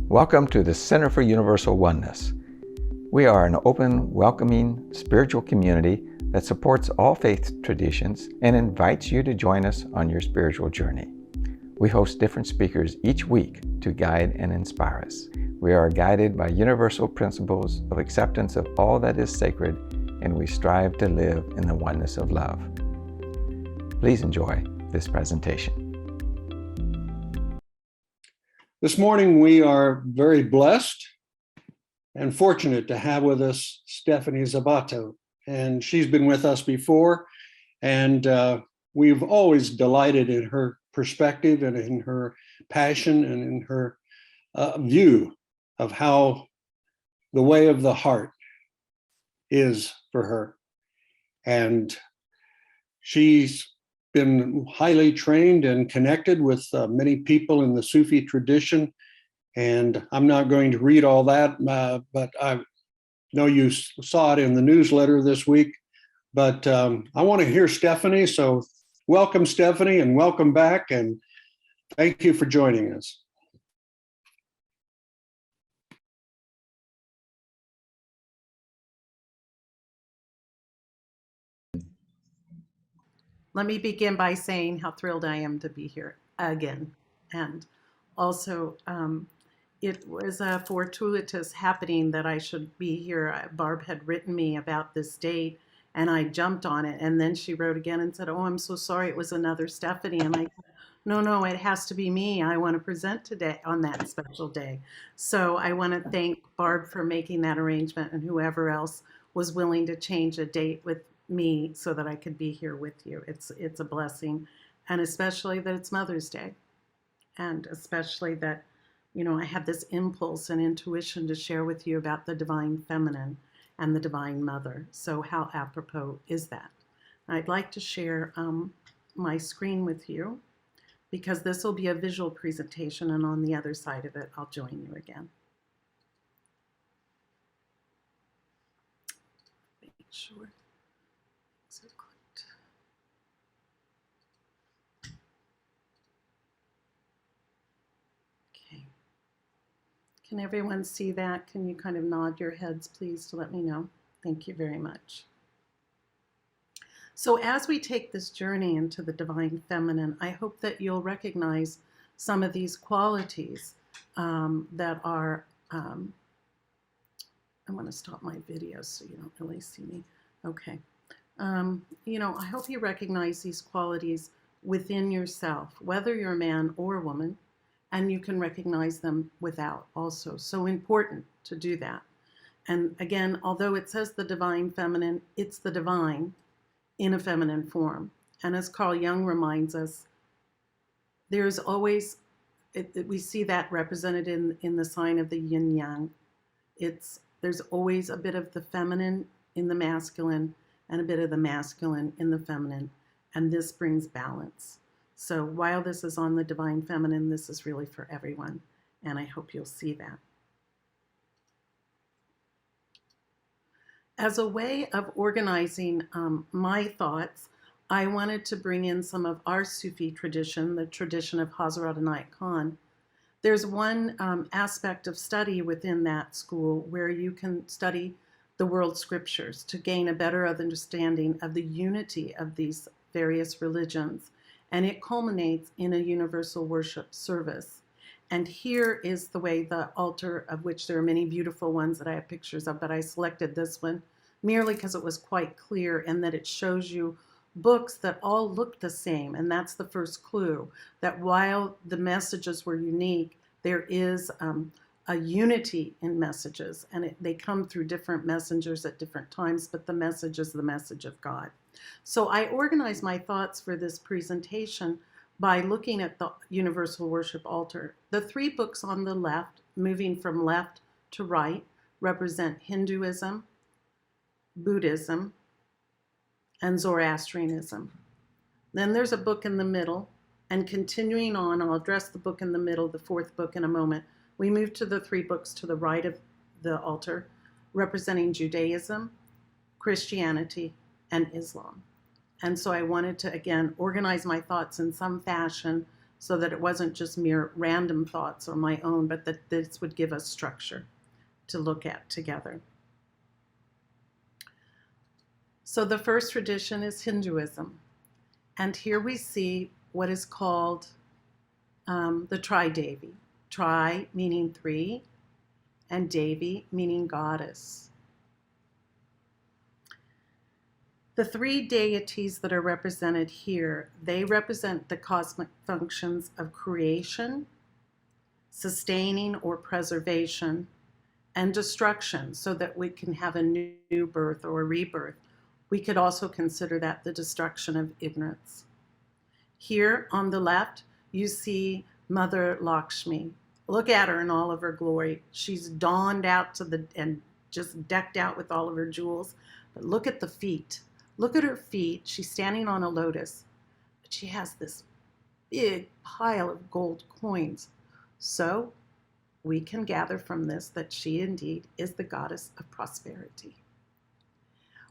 Welcome to the Center for Universal Oneness. We are an open, welcoming, spiritual community that supports all faith traditions and invites you to join us on your spiritual journey. We host different speakers each week to guide and inspire us. We are guided by universal principles of acceptance of all that is sacred, and we strive to live in the oneness of love. Please enjoy this presentation. This morning, we are very blessed and fortunate to have with us Stephanie Sabato. And she's been with us before, and we've always delighted in her perspective and in her passion and in her view of how the way of the heart is for her. And she's been highly trained and connected with many people in the Sufi tradition. And I'm not going to read all that, but I know you saw it in the newsletter this week. But I want to hear Stephanie. So welcome, Stephanie, and welcome back. And thank you for joining us. Let me begin by saying how thrilled I am to be here again. And also, it was a fortuitous happening that I should be here. Barb had written me about this date, and I jumped on it. And then she wrote again and said, "Oh, I'm so sorry, it was another Stephanie." And I said, no, it has to be me. I want to present today on that special day. So I want to thank Barb for making that arrangement, and whoever else was willing to change a date with me so that I could be here with you. It's a blessing, and especially that it's Mother's Day, and especially that, you know, I have this impulse and intuition to share with you about the divine feminine and the divine mother. So how apropos is that? I'd like to share my screen with you, because this will be a visual presentation, and on the other side of it, I'll join you again. Make sure. Okay. Can everyone see that? Can you kind of nod your heads, please, to let me know? Thank you very much. So as we take this journey into the divine feminine, I hope that you'll recognize some of these qualities that are, I want to stop my video so you don't really see me. Okay. You know, I hope you recognize these qualities within yourself, whether you're a man or a woman, and you can recognize them without also. So important to do that. And again, although it says the divine feminine, it's the divine in a feminine form. And as Carl Jung reminds us, there's always, we see that represented in the sign of the yin yang. There's always a bit of the feminine in the masculine and a bit of the masculine in the feminine. And this brings balance. So while this is on the divine feminine, this is really for everyone. And I hope you'll see that. As a way of organizing my thoughts, I wanted to bring in some of our Sufi tradition, the tradition of Hazrat Inayat Khan. There's one aspect of study within that school where you can study the world scriptures to gain a better understanding of the unity of these various religions. And it culminates in a universal worship service. And here is the way the altar, of which there are many beautiful ones that I have pictures of, but I selected this one merely because it was quite clear and that it shows you books that all look the same. And that's the first clue, that while the messages were unique, there is a unity in messages, and they come through different messengers at different times, but the message is the message of God. So I organized my thoughts for this presentation by looking at the Universal Worship Altar. The three books on the left, moving from left to right, represent Hinduism, Buddhism, and Zoroastrianism. Then there's a book in the middle, and continuing on, I'll address the book in the middle, the fourth book, in a moment. We move to the three books to the right of the altar, representing Judaism, Christianity, and Islam. And so I wanted to, again, organize my thoughts in some fashion so that it wasn't just mere random thoughts or my own, but that this would give us structure to look at together. So the first tradition is Hinduism. And here we see what is called the Tri-Devi. Tri meaning three, and Devi meaning goddess. The three deities that are represented here, they represent the cosmic functions of creation, sustaining or preservation, and destruction, so that we can have a new birth or a rebirth. We could also consider that the destruction of ignorance. Here on the left, you see Mother Lakshmi. Look at her in all of her glory. She's donned out and just decked out with all of her jewels. But look at the feet. Look at her feet. She's standing on a lotus, but she has this big pile of gold coins. So we can gather from this that she indeed is the goddess of prosperity.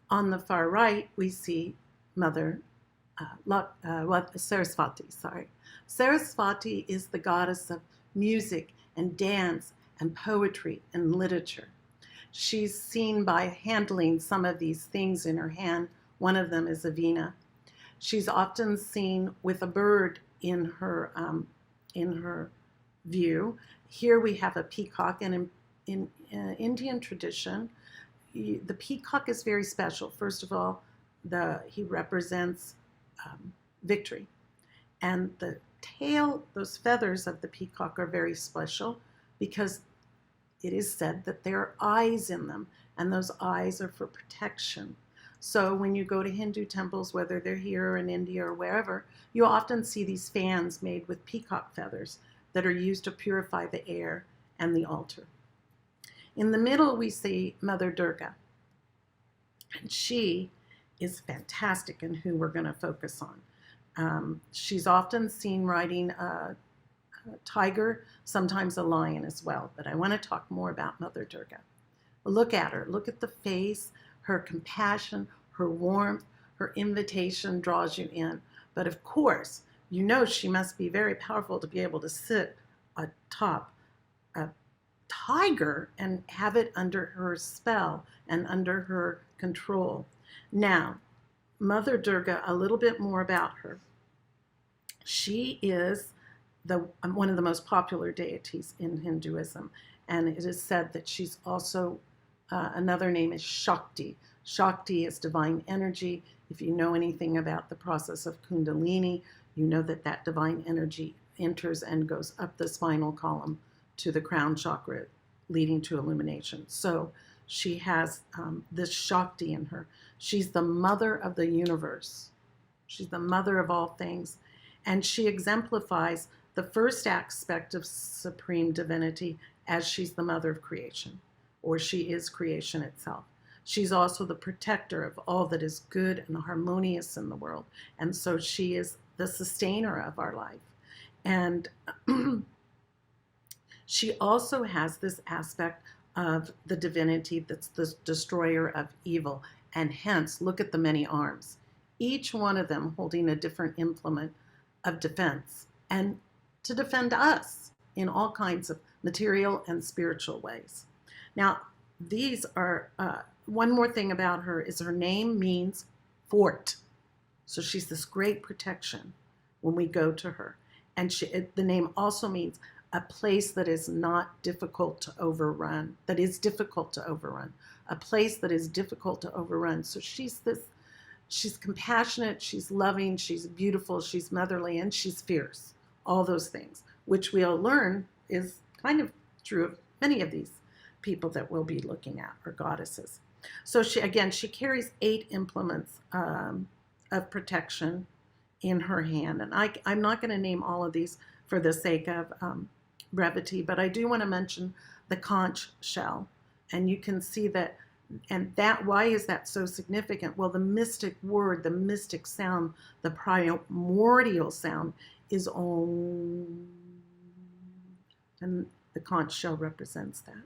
On the far right, we see Mother Saraswati. Saraswati is the goddess of music and dance and poetry and literature. She's seen by handling some of these things in her hand. One of them is a veena. She's often seen with a bird in her view. Here we have a peacock, and in Indian tradition, the peacock is very special. First of all, he represents victory, and the tail, those feathers of the peacock are very special because it is said that there are eyes in them, and those eyes are for protection. So when you go to Hindu temples, whether they're here or in India or wherever, you often see these fans made with peacock feathers that are used to purify the air and the altar. In the middle, we see Mother Durga, and she is fantastic and who we're going to focus on. She's often seen riding a tiger, sometimes a lion as well, but I want to talk more about Mother Durga. Look at her. Look at the face. Her compassion, her warmth, her invitation draws you in. But of course, you know she must be very powerful to be able to sit atop a tiger and have it under her spell and under her control. Now, Mother Durga, a little bit more about her. She is one of the most popular deities in Hinduism, and it is said that she's also another name is Shakti. Shakti is divine energy. If you know anything about the process of Kundalini, you know that that divine energy enters and goes up the spinal column to the crown chakra, leading to illumination. So she has this Shakti in her. She's the mother of the universe. She's the mother of all things. And she exemplifies the first aspect of supreme divinity as she's the mother of creation, or she is creation itself. She's also the protector of all that is good and harmonious in the world. And so she is the sustainer of our life. And she also has this aspect of the divinity that's the destroyer of evil. And hence, look at the many arms, each one of them holding a different implement of defense and to defend us in all kinds of material and spiritual ways. Now, these are, one more thing about her is her name means fort. So she's this great protection when we go to her. And the name also means a place that is not difficult to overrun, that is difficult to overrun, a place that is difficult to overrun. So she's compassionate, she's loving, she's beautiful, she's motherly, and she's fierce. All those things, which we'll learn is kind of true of many of these people that we'll be looking at, or goddesses. So she carries 8 implements of protection in her hand. And I'm not going to name all of these for the sake of brevity, but I do want to mention the conch shell. And you can see that, why is that so significant? Well, the mystic word, the mystic sound, the primordial sound is Om. And the conch shell represents that.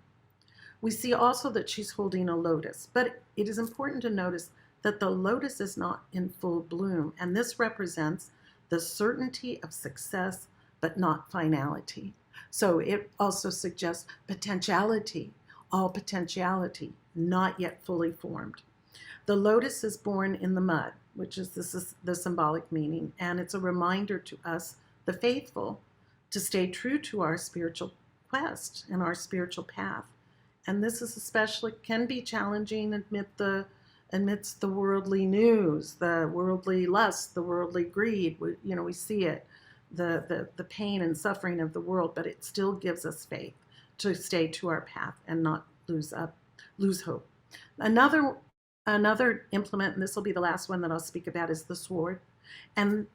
We see also that she's holding a lotus, but it is important to notice that the lotus is not in full bloom, and this represents the certainty of success, but not finality. So it also suggests potentiality, all potentiality, not yet fully formed. The lotus is born in the mud, which is the symbolic meaning, and it's a reminder to us, the faithful, to stay true to our spiritual quest and our spiritual path. And this is especially can be challenging amidst the worldly news, the worldly lust, the worldly greed. We see it, the pain and suffering of the world, but it still gives us faith to stay to our path and not lose hope. Another implement, and this will be the last one that I'll speak about, is the sword. And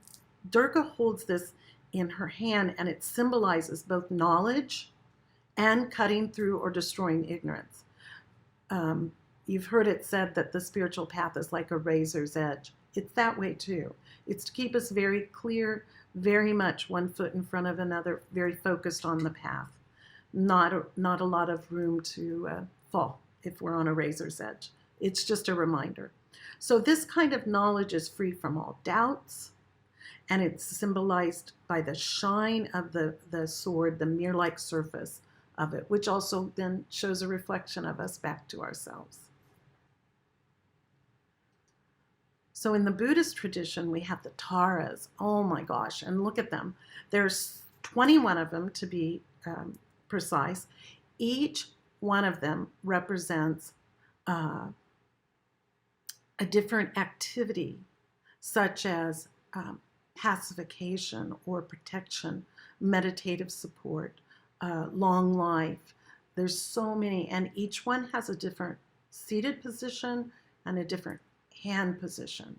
Durga holds this in her hand, and it symbolizes both knowledge and cutting through or destroying ignorance. You've heard it said that the spiritual path is like a razor's edge. It's that way too. It's to keep us very clear, very much one foot in front of another, very focused on the path. Not a lot of room to fall if we're on a razor's edge. It's just a reminder. So this kind of knowledge is free from all doubts, and it's symbolized by the shine of the sword, the mirror-like surface of it, which also then shows a reflection of us back to ourselves. So in the Buddhist tradition, we have the taras. Oh my gosh, and look at them. There's 21 of them, to be precise. Each one of them represents a different activity, such as pacification or protection, meditative support, long life. There's so many, and each one has a different seated position and a different hand position.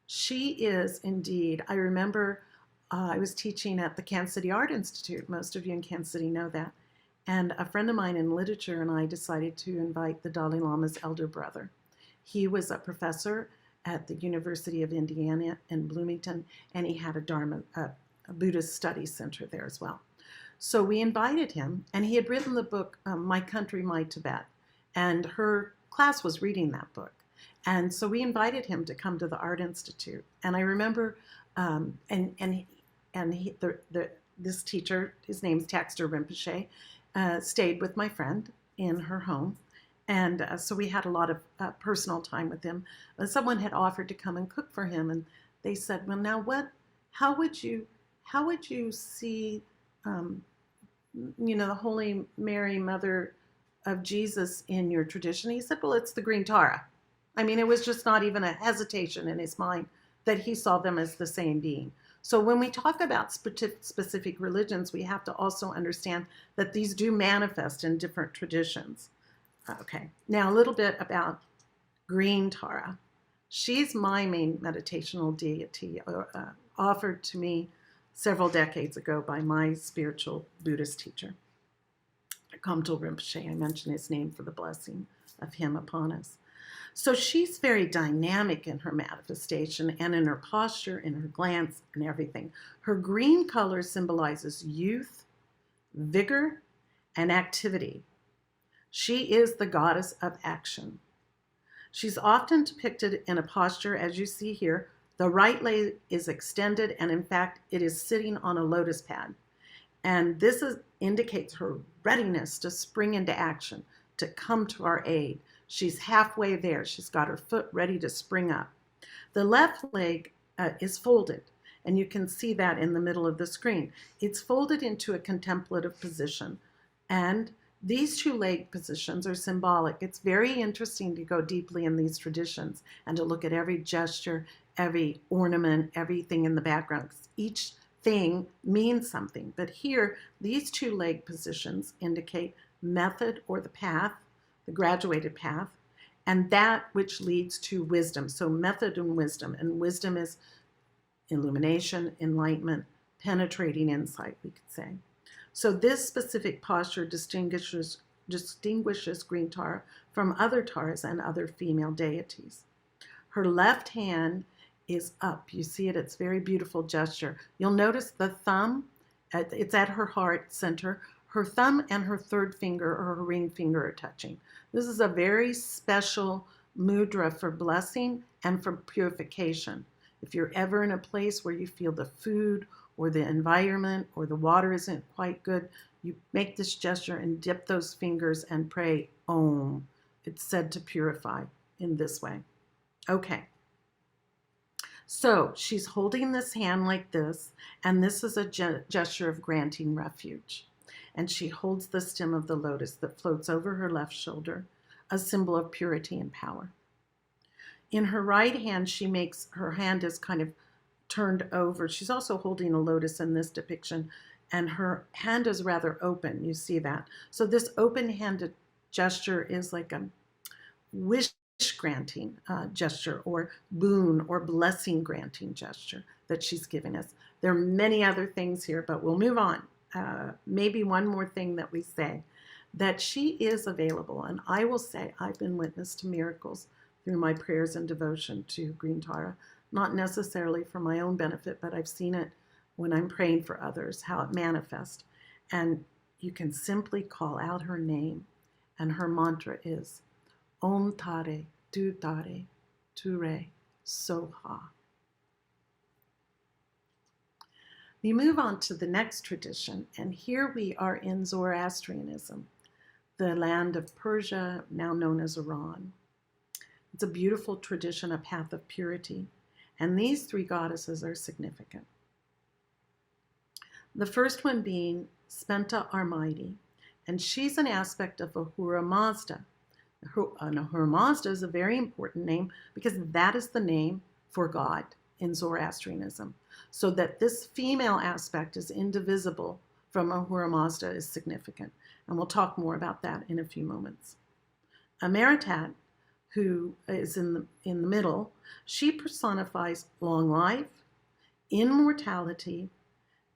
She is indeed, I remember I was teaching at the Kansas City Art Institute. Most of you in Kansas City know that. And a friend of mine in literature and I decided to invite the Dalai Lama's elder brother. He was a professor at the University of Indiana in Bloomington, and he had a Buddhist study center there as well. So we invited him, and he had written the book, My Country, My Tibet, and her class was reading that book. And so we invited him to come to the Art Institute. And I remember, this teacher, his name's Taxter Rinpoche, stayed with my friend in her home. And so we had a lot of personal time with him. Someone had offered to come and cook for him, and they said, well, now how would you see, the Holy Mary, Mother of Jesus in your tradition? He said, well, it's the green Tara. I mean, it was just not even a hesitation in his mind that he saw them as the same being. So when we talk about specific religions, we have to also understand that these do manifest in different traditions. Okay, now a little bit about green Tara. She's my main meditational deity, offered to me several decades ago by my spiritual Buddhist teacher, Conch Rinpoche. I mention his name for the blessing of him upon us. So she's very dynamic in her manifestation and in her posture, in her glance, and everything. Her green color symbolizes youth, vigor, and activity. She is the goddess of action. She's often depicted in a posture, as you see here. The right leg is extended, and in fact, it is sitting on a lotus pad. And this indicates her readiness to spring into action, to come to our aid. She's halfway there. She's got her foot ready to spring up. The left leg is folded, and you can see that in the middle of the screen. It's folded into a contemplative position, and these two leg positions are symbolic. It's very interesting to go deeply in these traditions and to look at every gesture, every ornament, everything in the background. Each thing means something. But here, these two leg positions indicate method or the path, the graduated path, and that which leads to wisdom. So method and wisdom is illumination, enlightenment, penetrating insight, we could say. So this specific posture distinguishes green Tara from other Taras and other female deities. Her left hand is up. You see it, it's a very beautiful gesture. You'll notice the thumb, it's at her heart center. Her thumb and her third finger or her ring finger are touching. This is a very special mudra for blessing and for purification. If you're ever in a place where you feel the food or the environment or the water isn't quite good, you make this gesture and dip those fingers and pray Om. It's said to purify in this way. Okay. So she's holding this hand like this, and this is a gesture of granting refuge. And she holds the stem of the lotus that floats over her left shoulder, a symbol of purity and power. In her right hand, she makes her hand is kind of turned over. She's also holding a lotus in this depiction, and her hand is rather open. You see that. So this open-handed gesture is like a wish granting gesture, or boon or blessing granting gesture that she's giving us. There are many other things here, but we'll move on. Maybe one more thing that we say, that she is available. And I will say I've been witness to miracles through my prayers and devotion to Green Tara, not necessarily for my own benefit, but I've seen it when I'm praying for others, how it manifests. And you can simply call out her name, and her mantra is Om Tare, Tu Tare, Tu Re, Soha. We move on to the next tradition, and here we are in Zoroastrianism, the land of Persia, now known as Iran. It's a beautiful tradition, a path of purity, and these three goddesses are significant. The first one being Spenta Armide, and she's an aspect of Ahura Mazda. Ahura Mazda is a very important name because that is the name for God in Zoroastrianism. So that this female aspect is indivisible from Ahura Mazda is significant. And we'll talk more about that in a few moments. Amaritat, who is in the middle, she personifies long life, immortality,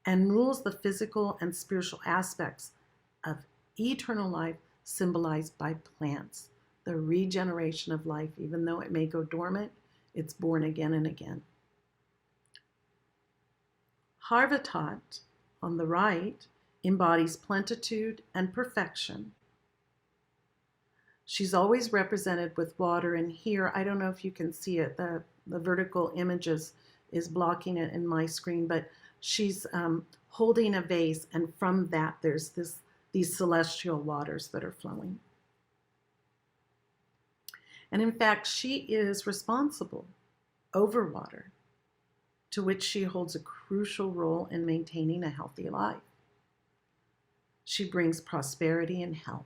and rules the physical and spiritual aspects of eternal life symbolized by plants, the regeneration of life. Even though it may go dormant, it's born again and again. Harvatat, on the right, embodies plenitude and perfection. She's always represented with water, and here, I don't know if you can see it, the vertical images is blocking it in my screen, but she's holding a vase, and from that there's these celestial waters that are flowing. And in fact, she is responsible over water, to which she holds a crucial role in maintaining a healthy life. She brings prosperity and health.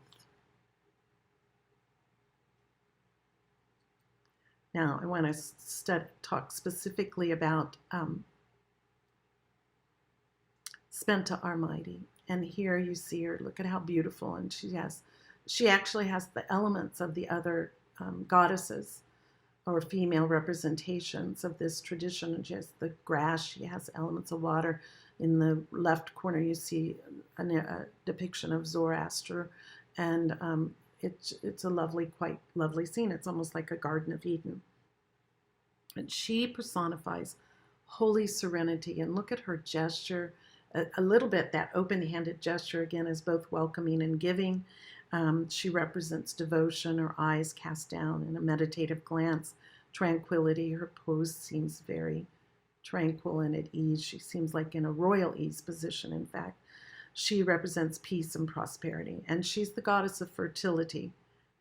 Now, I want to talk specifically about Spenta Armide. And here you see her. Look at how beautiful. And she actually has the elements of the other goddesses or female representations of this tradition. And she has the grass. She has elements of water. In the left corner, you see a depiction of Zoroaster. And it's a lovely, quite lovely scene. It's almost like a Garden of Eden. And she personifies holy serenity. And look at her gesture. A little bit, that open-handed gesture, again, is both welcoming and giving. She represents devotion, her eyes cast down in a meditative glance, tranquility. Her pose seems very tranquil and at ease. She seems like in a royal ease position, in fact. She represents peace and prosperity, and she's the goddess of fertility.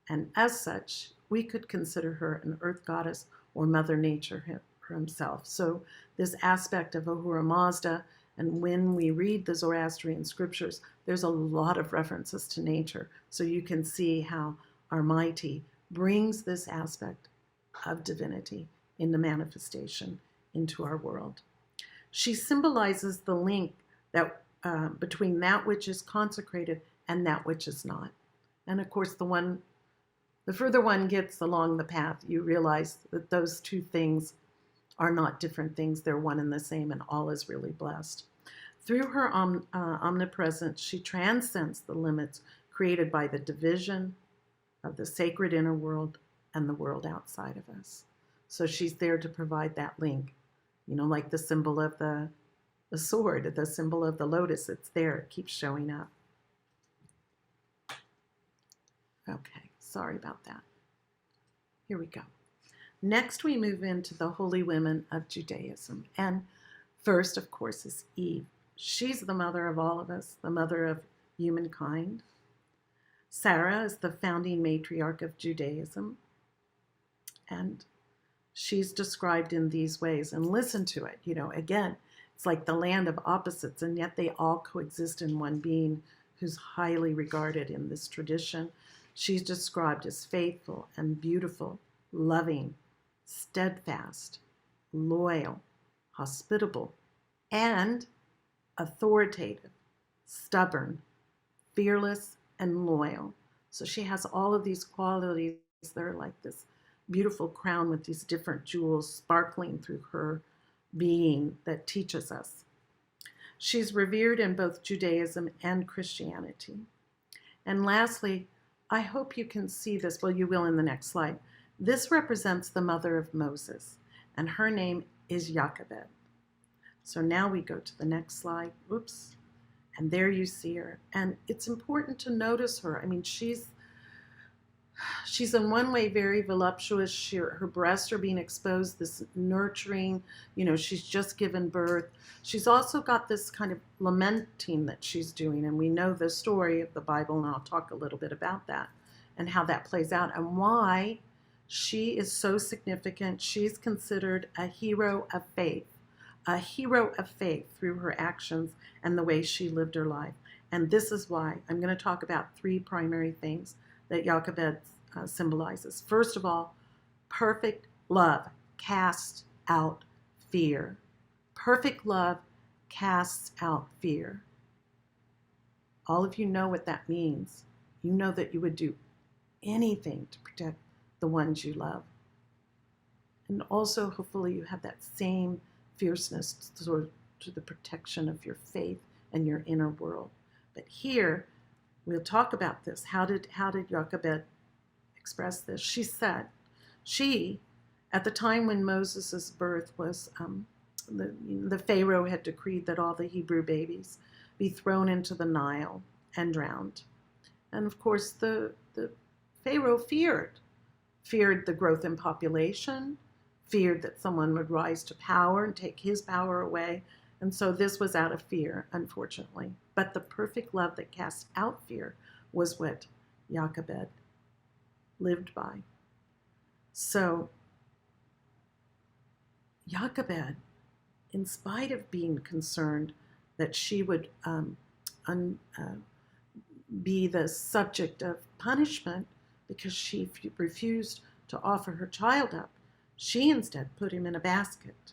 And as such, we could consider her an earth goddess or Mother Nature herself. So this aspect of Ahura Mazda, and when we read the Zoroastrian scriptures, there's a lot of references to nature. So you can see how Armide brings this aspect of divinity into manifestation into our world. She symbolizes the link that between that which is consecrated and that which is not. And of course, the further one gets along the path, you realize that those two things are not different things. They're one and the same, and all is really blessed. Through her omnipresence, she transcends the limits created by the division of the sacred inner world and the world outside of us. So she's there to provide that link, like the symbol of the sword, the symbol of the lotus. It's there, it keeps showing up. Okay, sorry about that. Here we go. Next, we move into the holy women of Judaism. And First, of course, is Eve. She's the mother of all of us, the mother of humankind. Sarah is the founding matriarch of Judaism, and she's described in these ways. And listen to it, again, it's like the land of opposites, and yet they all coexist in one being who's highly regarded in this tradition. She's described as faithful and beautiful, loving, steadfast, loyal, hospitable, and authoritative, stubborn, fearless, and loyal. So she has all of these qualities that are like this beautiful crown with these different jewels sparkling through her being that teaches us. She's revered in both Judaism and Christianity. And lastly, I hope you can see this. Well, you will in the next slide. This represents the mother of Moses, and her name is Jochebed. So now we go to the next slide. Oops. And there you see her. And it's important to notice her. I mean, she's in one way very voluptuous. Her breasts are being exposed, this nurturing, she's just given birth. She's also got this kind of lamenting that she's doing. And we know the story of the Bible, and I'll talk a little bit about that and how that plays out and why she is so significant. She's considered a hero of faith through her actions and the way she lived her life. And this is why I'm going to talk about three primary things that Jochebed symbolizes. First of all, perfect love casts out fear. Perfect love casts out fear. All of you know what that means. You know that you would do anything to protect the ones you love. And also, hopefully, you have that same fierceness to the protection of your faith and your inner world. But here, we'll talk about this. How did Jochebed express this? She said, at the time when Moses' birth was, the Pharaoh had decreed that all the Hebrew babies be thrown into the Nile and drowned. And of course, the Pharaoh feared the growth in population, feared that someone would rise to power and take his power away. And so this was out of fear, unfortunately. But the perfect love that casts out fear was what Jochebed lived by. So Jochebed, in spite of being concerned that she would be the subject of punishment because she refused to offer her child up, she instead put him in a basket.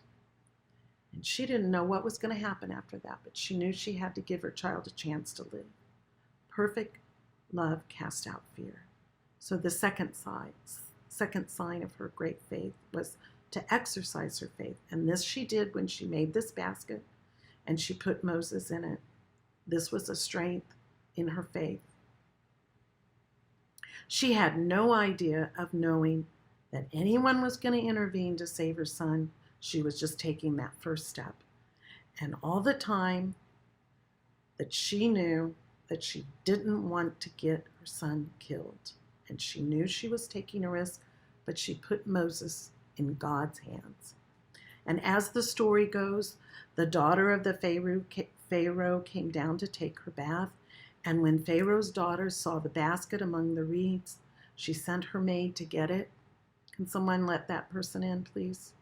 And she didn't know what was going to happen after that, but she knew she had to give her child a chance to live. Perfect love cast out fear. So the second sign of her great faith was to exercise her faith. And this she did when she made this basket and she put Moses in it. This was a strength in her faith. She had no idea of knowing that anyone was going to intervene to save her son. She was just taking that first step. And all the time that she knew that she didn't want to get her son killed. And she knew she was taking a risk, but she put Moses in God's hands. And as the story goes, the daughter of the Pharaoh came down to take her bath. And when Pharaoh's daughter saw the basket among the reeds, she sent her maid to get it. Can someone let that person in, please?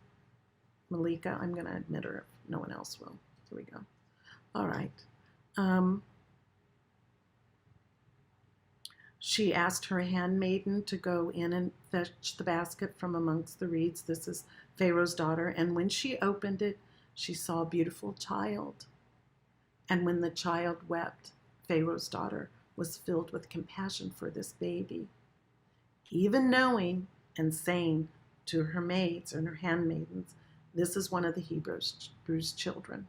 Malika, I'm going to admit her if no one else will. Here we go. All right. She asked her handmaiden to go in and fetch the basket from amongst the reeds. This is Pharaoh's daughter. And when she opened it, she saw a beautiful child. And when the child wept, Pharaoh's daughter was filled with compassion for this baby, even knowing and saying to her maids and her handmaidens, this is one of the Hebrews' children.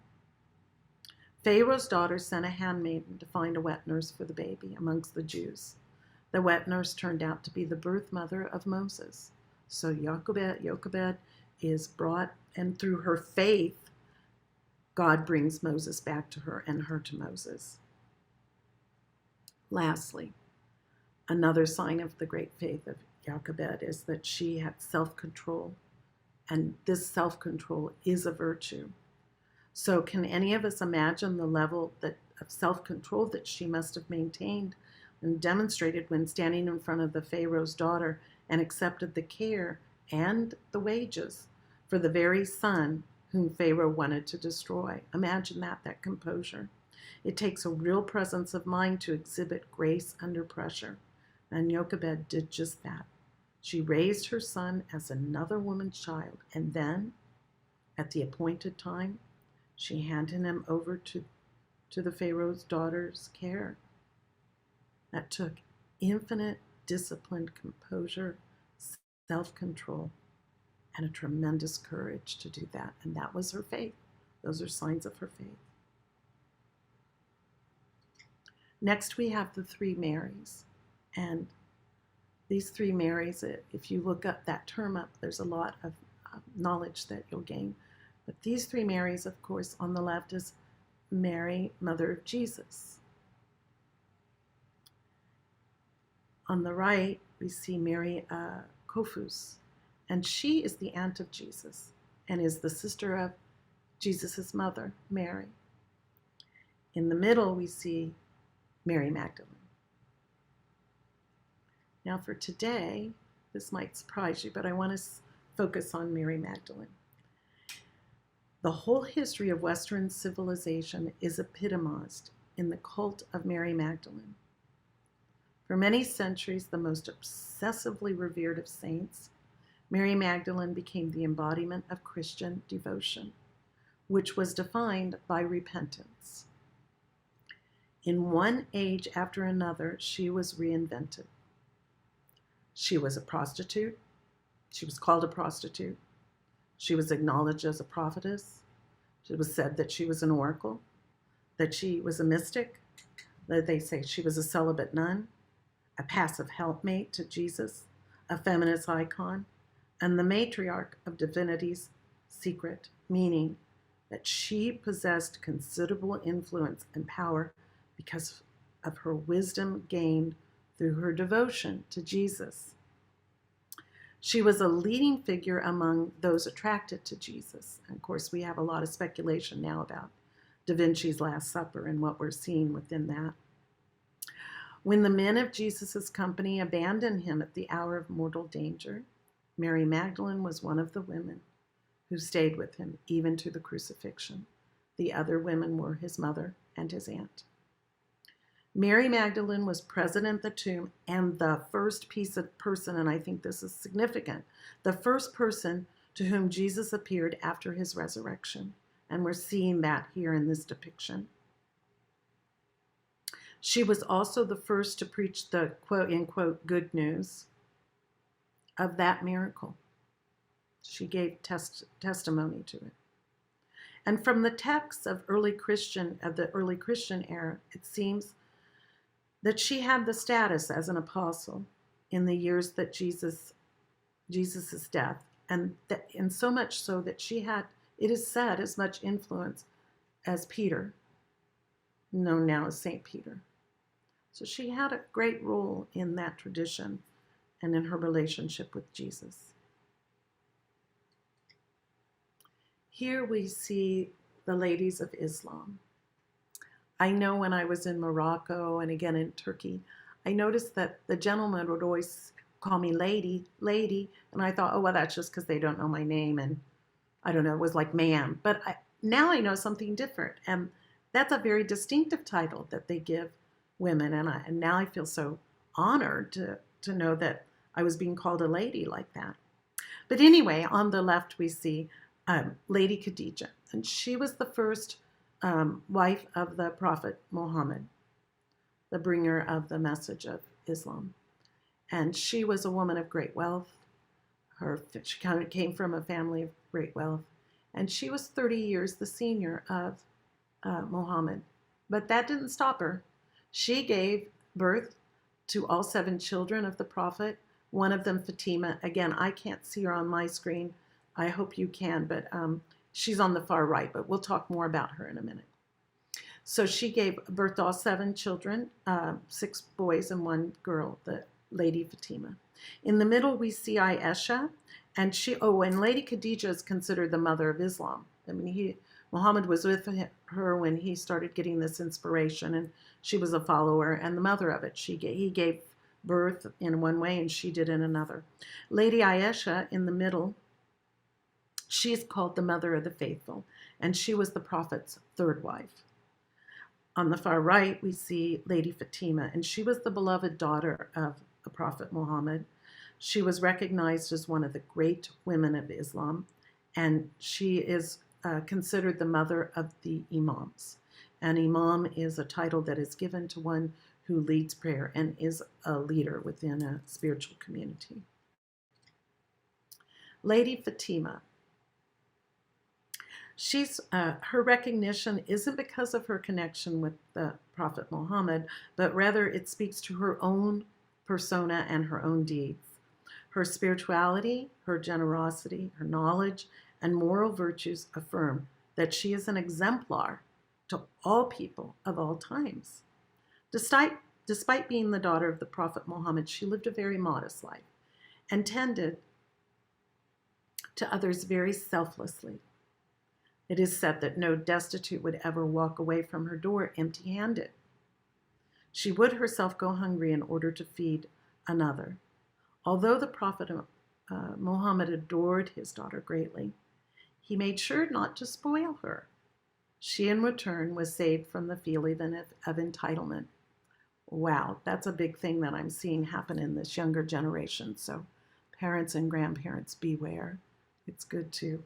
Pharaoh's daughter sent a handmaiden to find a wet nurse for the baby amongst the Jews. The wet nurse turned out to be the birth mother of Moses. So Jochebed is brought, and through her faith, God brings Moses back to her and her to Moses. Lastly, another sign of the great faith of Jochebed is that she had self-control, and this self-control is a virtue. So can any of us imagine the level of self-control that she must have maintained and demonstrated when standing in front of the Pharaoh's daughter and accepted the care and the wages for the very son whom Pharaoh wanted to destroy? Imagine that composure. It takes a real presence of mind to exhibit grace under pressure. And Jochebed did just that. She raised her son as another woman's child, and then, at the appointed time, she handed him over to the Pharaoh's daughter's care. That took infinite disciplined composure, self-control, and a tremendous courage to do that. And that was her faith. Those are signs of her faith. Next, we have the three Marys. And these three Marys, if you look up that term up, there's a lot of knowledge that you'll gain. But these three Marys, of course, on the left is Mary, mother of Jesus. On the right, we see Mary Kophus, and she is the aunt of Jesus and is the sister of Jesus' mother, Mary. In the middle, we see Mary Magdalene. Now for today, this might surprise you, but I want to focus on Mary Magdalene. The whole history of Western civilization is epitomized in the cult of Mary Magdalene. For many centuries, the most obsessively revered of saints, Mary Magdalene became the embodiment of Christian devotion, which was defined by repentance. In one age after another, she was reinvented. She was a prostitute. She was called a prostitute. She was acknowledged as a prophetess. It was said that she was an oracle, that she was a mystic, that they say she was a celibate nun, a passive helpmate to Jesus, a feminist icon, and the matriarch of divinity's secret, meaning that she possessed considerable influence and power because of her wisdom gained through her devotion to Jesus. She was a leading figure among those attracted to Jesus. And of course, we have a lot of speculation now about Da Vinci's Last Supper and what we're seeing within that. When the men of Jesus' company abandoned him at the hour of mortal danger, Mary Magdalene was one of the women who stayed with him even to the crucifixion. The other women were his mother and his aunt. Mary Magdalene was present at the tomb and the first person, and I think this is significant, the first person to whom Jesus appeared after his resurrection. And we're seeing that here in this depiction. She was also the first to preach the quote-unquote good news of that miracle. She gave testimony to it. And from the texts of the early Christian era, it seems that she had the status as an apostle in the years that Jesus's death, and so much so that she had, it is said, as much influence as Peter, known now as Saint Peter. So she had a great role in that tradition and in her relationship with Jesus. Here we see the ladies of Islam. I know when I was in Morocco and again in Turkey, I noticed that the gentlemen would always call me lady, and I thought, oh, well, that's just because they don't know my name, and I don't know, it was like ma'am. But now I know something different, and that's a very distinctive title that they give women, and now I feel so honored to know that I was being called a lady like that. But anyway, on the left we see Lady Khadijah, and she was the first wife of the Prophet Muhammad, the bringer of the message of Islam. And she was a woman of great wealth. She kind of came from a family of great wealth. And she was 30 years the senior of Muhammad. But that didn't stop her. She gave birth to all 7 children of the Prophet, one of them Fatima. Again, I can't see her on my screen. I hope you can, but she's on the far right, but we'll talk more about her in a minute. So she gave birth to all 7 children, 6 boys and 1 girl, the Lady Fatima. In the middle, we see Aisha, and and Lady Khadijah is considered the mother of Islam. I mean, Muhammad was with her when he started getting this inspiration, and she was a follower and the mother of it. He gave birth in one way and she did in another. Lady Aisha in the middle, she's called the mother of the faithful, and she was the Prophet's third wife. On the far right, we see Lady Fatima, and she was the beloved daughter of the Prophet Muhammad. She was recognized as one of the great women of Islam, and she is considered the mother of the Imams. An Imam is a title that is given to one who leads prayer and is a leader within a spiritual community. Lady Fatima. Her recognition isn't because of her connection with the Prophet Muhammad, but rather it speaks to her own persona and her own deeds. Her spirituality, her generosity, her knowledge, and moral virtues affirm that she is an exemplar to all people of all times. Despite being the daughter of the Prophet Muhammad, she lived a very modest life and tended to others very selflessly. It is said that no destitute would ever walk away from her door empty-handed. She would herself go hungry in order to feed another. Although the Prophet Muhammad adored his daughter greatly, he made sure not to spoil her. She, in return, was saved from the feeling of entitlement. Wow, that's a big thing that I'm seeing happen in this younger generation. So parents and grandparents, beware. It's good to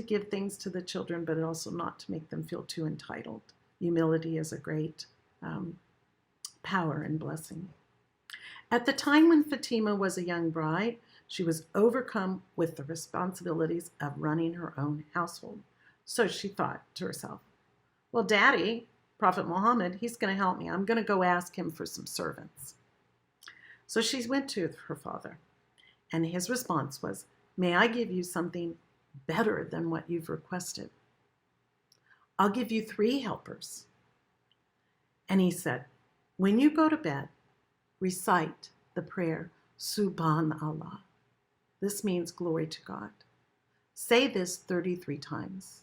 give things to the children, but also not to make them feel too entitled. Humility is a great power and blessing. At the time when Fatima was a young bride, she was overcome with the responsibilities of running her own household. So she thought to herself, well, Daddy, Prophet Muhammad, he's going to help me. I'm going to go ask him for some servants. So she went to her father, and his response was, may I give you something better than what you've requested? I'll give you 3 helpers. And he said, when you go to bed, recite the prayer, Subhanallah. This means glory to God. Say this 33 times.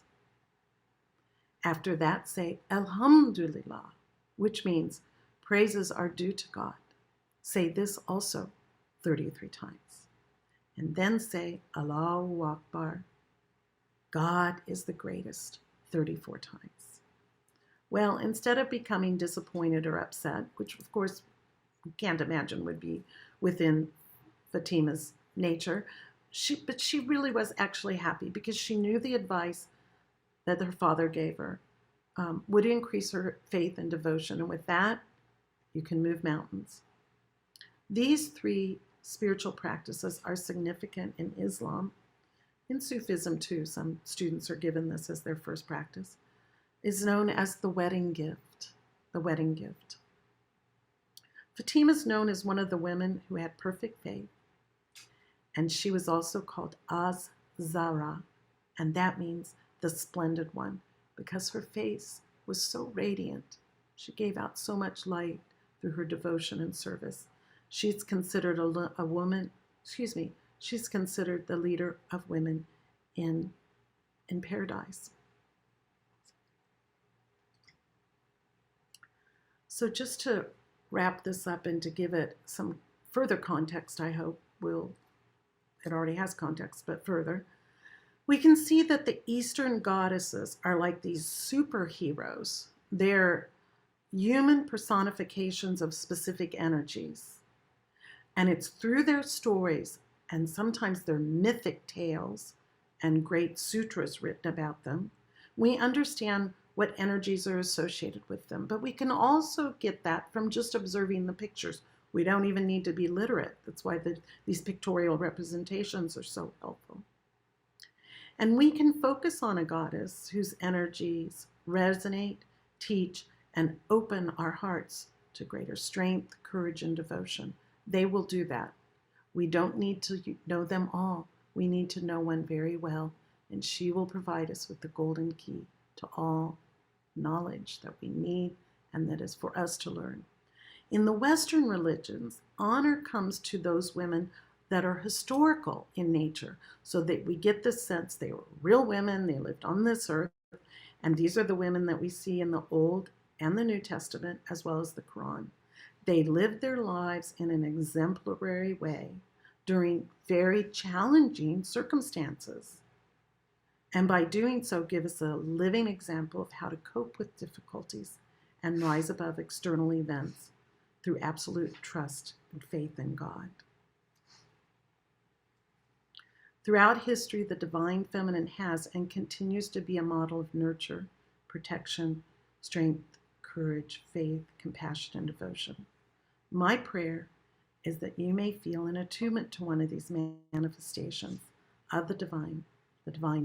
After that, say Alhamdulillah, which means praises are due to God. Say this also 33 times. And then say Allahu Akbar. God is the greatest 34 times. Well, instead of becoming disappointed or upset, which of course you can't imagine would be within Fatima's nature, but she really was actually happy because she knew the advice that her father gave her would increase her faith and devotion. And with that, you can move mountains. These 3 spiritual practices are significant in Islam. In Sufism too, some students are given this as their first practice, is known as the wedding gift. The wedding gift. Fatima is known as one of the women who had perfect faith, and she was also called Az-Zahra, and that means the splendid one, because her face was so radiant. She gave out so much light through her devotion and service. She's considered she's considered the leader of women in paradise. So just to wrap this up and to give it some further context, I hope it already has context, but further, we can see that the Eastern goddesses are like these superheroes. They're human personifications of specific energies. And it's through their stories and sometimes their mythic tales and great sutras written about them, we understand what energies are associated with them. But we can also get that from just observing the pictures. We don't even need to be literate. That's why these pictorial representations are so helpful. And we can focus on a goddess whose energies resonate, teach, and open our hearts to greater strength, courage, and devotion. They will do that. We don't need to know them all. We need to know one very well, and she will provide us with the golden key to all knowledge that we need and that is for us to learn. In the Western religions, honor comes to those women that are historical in nature, so that we get the sense they were real women, they lived on this earth, And these are the women that we see in the Old and the New Testament, as well as the Quran. They lived their lives in an exemplary way during very challenging circumstances. And by doing so, give us a living example of how to cope with difficulties and rise above external events through absolute trust and faith in God. Throughout history, the divine feminine has and continues to be a model of nurture, protection, strength, courage, faith, compassion, and devotion. My prayer is that you may feel an attunement to one of these manifestations of the divine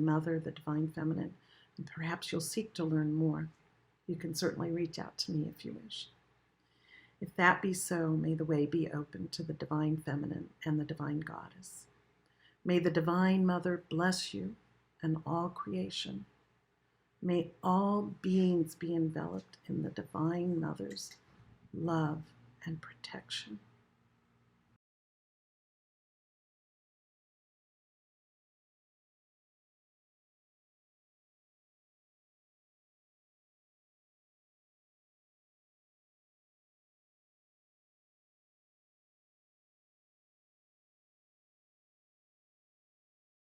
mother, the divine feminine, and perhaps you'll seek to learn more. You can certainly reach out to me if you wish. If that be so, may the way be open to the divine feminine and the divine goddess. May the divine mother bless you and all creation. May all beings be enveloped in the divine mother's love and protection.